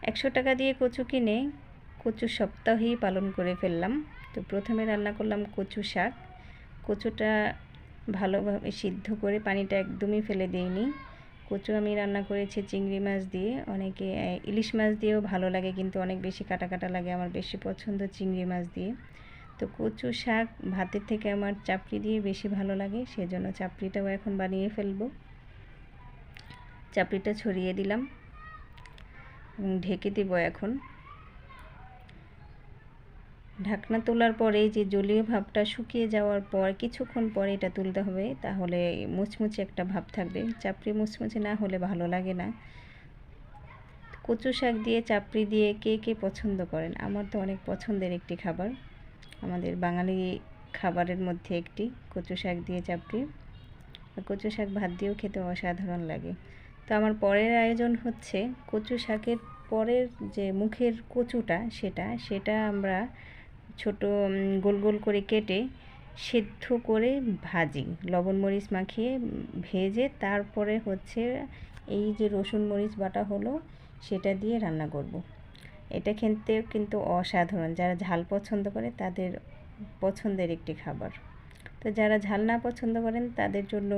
100 টাকা দিয়ে কচু কিনে কচু সপ্তাহেই পালন করে ফেললাম। তো প্রথমে রান্না করলাম কচু শাক। কচুটা ভালোভাবে সিদ্ধ করে পানিটা একদমই ফেলে দিইনি। কচু আমি রান্না করেছি চিংড়ি মাছ দিয়ে, অনেকে ইলিশ মাছ দিয়েও ভালো লাগে, কিন্তু অনেক বেশি কাটা কাটা লাগে, আমার বেশি পছন্দ চিংড়ি মাছ দিয়ে। তো কচু শাক ভাতের থেকে আমার চাপড়ি দিয়ে বেশি ভালো লাগে, সেজন্য চাপড়িটাও এখন বানিয়ে ফেলবো। চাপড়িটা ছড়িয়ে দিলাম এবং ঢেকে দেব। এখন ঢাকনা তোলার পরে যে জলীয় ভাবটা শুকিয়ে যাওয়ার পর কিছুক্ষণ পরে এটা তুলতে হবে, তাহলে মুচমুচে একটা ভাব থাকবে। চাপড়ি মুচমুচে না হলে ভালো লাগে না। কচু শাক দিয়ে চাপড়ি দিয়ে কে কে পছন্দ করেন? আমার তো অনেক পছন্দের একটি খাবার, আমাদের বাঙালি খাবারের মধ্যে একটি কচু শাক দিয়ে চাপড়ি। কচু শাক ভাত দিয়েও খেতে অসাধারণ লাগে। তো আমার পরের আয়োজন হচ্ছে কচু শাকের পরের যে মুখের কচুটা, সেটা আমরা ছোট গোল গোল করে কেটে সেদ্ধ করে ভাজি, লবণ মরিচ মাখিয়ে ভেজে তারপরে হচ্ছে এই যে রসুন মরিচ বাটা হলো সেটা দিয়ে রান্না করব। এটা খেতেও কিন্তু অসাধারণ, যারা ঝাল পছন্দ করে তাদের পছন্দের একটি খাবার। তো যারা ঝাল না পছন্দ করেন তাদের জন্য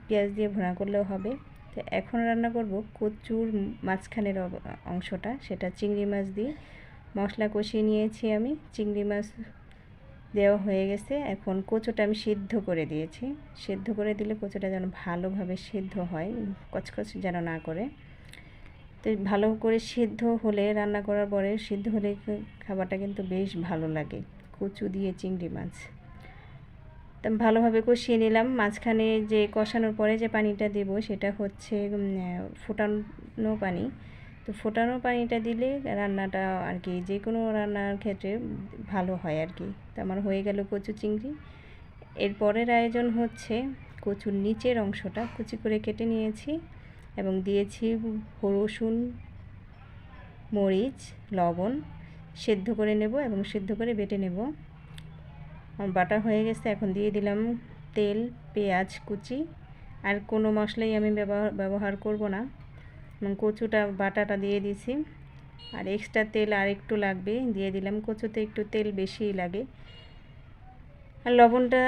পেঁয়াজ দিয়ে ভুনা করলেও হবে। তো এখন রান্না করব কচুর মাঝখানের অংশটা, সেটা চিংড়ি মাছ দিয়ে মশলা কষিয়ে নিয়েছি আমি। চিংড়ি মাছ দেওয়া হয়ে গেছে, এখন কচুটা আমি সিদ্ধ করে দিয়েছি। সিদ্ধ করে দিলে কচুটা যেন ভালোভাবে সিদ্ধ হয়, কচকচ যেন না করে। তো ভালো করে সিদ্ধ হলে, রান্না করার পরে সিদ্ধ হলে খাবারটা কিন্তু বেশ ভালো লাগে, কচু দিয়ে চিংড়ি মাছ। তো ভালোভাবে কষিয়ে নিলাম। মাঝখানে যে কষানোর পরে যে পানিটা দেব সেটা হচ্ছে ফোটানো পানি। তো ফোটানো পানিটা দিলে রান্নাটা আর কি যে কোনো রান্নার ক্ষেত্রে ভালো হয় আর কি। তো আমার হয়ে গেল কচু চিংড়ি। এর পরের আয়োজন হচ্ছে কচুর নিচের অংশটা কুচি করে কেটে নিয়েছি এবং দিয়েছি রসুন মরিচ লবণ, সেদ্ধ করে নেব এবং সেদ্ধ করে বেটে নেব। বাটা হয়ে গেছে, এখন দিয়ে দিলাম তেল, পেঁয়াজ কুচি, আর কোনো মশলাই আমি ব্যবহার করব না। কচুটা বাটাটা দিয়ে দিছি, আর এক্সট্রা তেল আর একটু লাগবে দিয়ে দিলাম, কচুতে একটু তেল বেশিই লাগে। আর লবণটা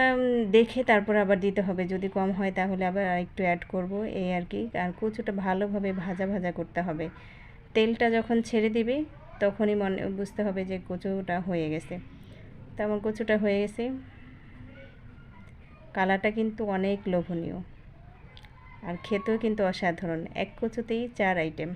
দেখে তারপর আবার দিতে হবে, যদি কম হয় তাহলে আবার একটু অ্যাড করব, এই আর কি। আর কচুটা ভালোভাবে ভাজা ভাজা করতে হবে, তেলটা যখন ছেড়ে দিবে তখনই বুঝতে হবে যে কচুটা হয়ে গেছে। তো আমার কচুটা হয়ে গেছে, কালারটা কিন্তু অনেক লোভনীয় আর খেতেও কিন্তু অসাধারণ। এক কচুতেই 4 আইটেম।